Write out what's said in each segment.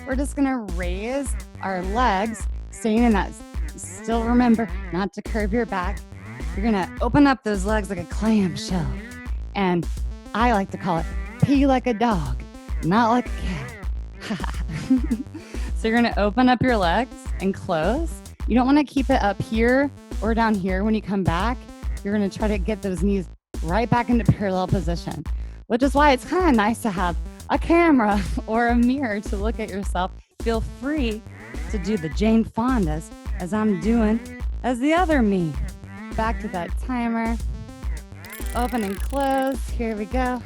we're just gonna raise our legs, staying in that. Still remember not to curve your back. You're gonna open up those legs like a clam shell. And I like to call it pee like a dog, not like a cat. So you're gonna open up your legs and close. You don't wanna keep it up here or down here when you come back. You're gonna try to get those knees right back into parallel position, which is why it's kind of nice to have a camera or a mirror to look at yourself. Feel free to do the Jane Fondas as I'm doing as the other me. Back to that timer. Open and close. Here we go.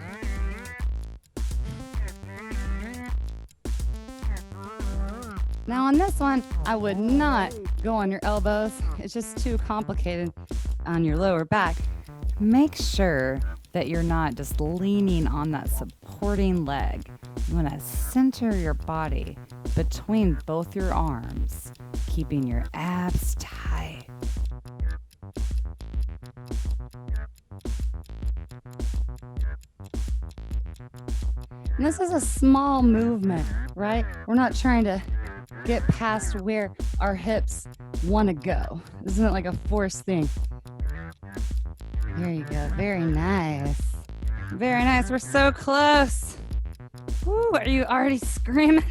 Now on this one, I would not go on your elbows. It's just too complicated on your lower back. Make sure that you're not just leaning on that supporting leg. You want to center your body between both your arms, keeping your abs tight. And this is a small movement, right? We're not trying to get past where our hips want to go. This isn't like a forced thing. There you go. Very nice. Very nice. We're so close. Woo, are you already screaming?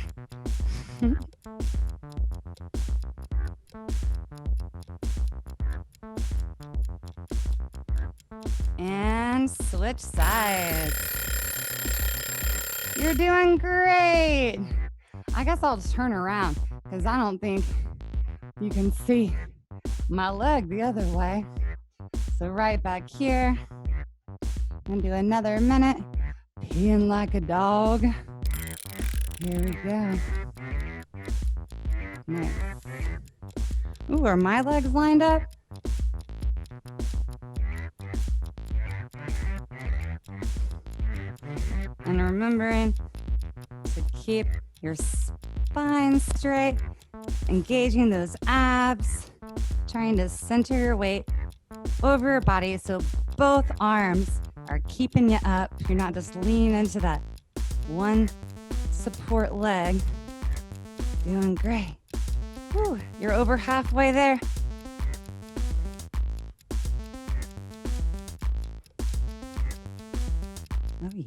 And switch sides. You're doing great. I guess I'll just turn around because I don't think you can see my leg the other way. So right back here. I'm gonna do another minute. Peeing like a dog. Here we go. Nice. Ooh, are my legs lined up? And remembering to keep your spine straight, engaging those abs, trying to center your weight over your body so both arms are keeping you up. You're not just leaning into that one support leg. Doing great. Whew, you're over halfway there. Oh yeah.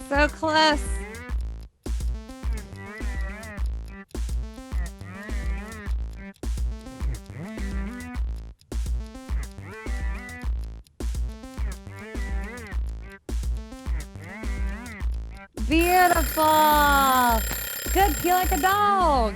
So close. Beautiful. Good, feel like a dog.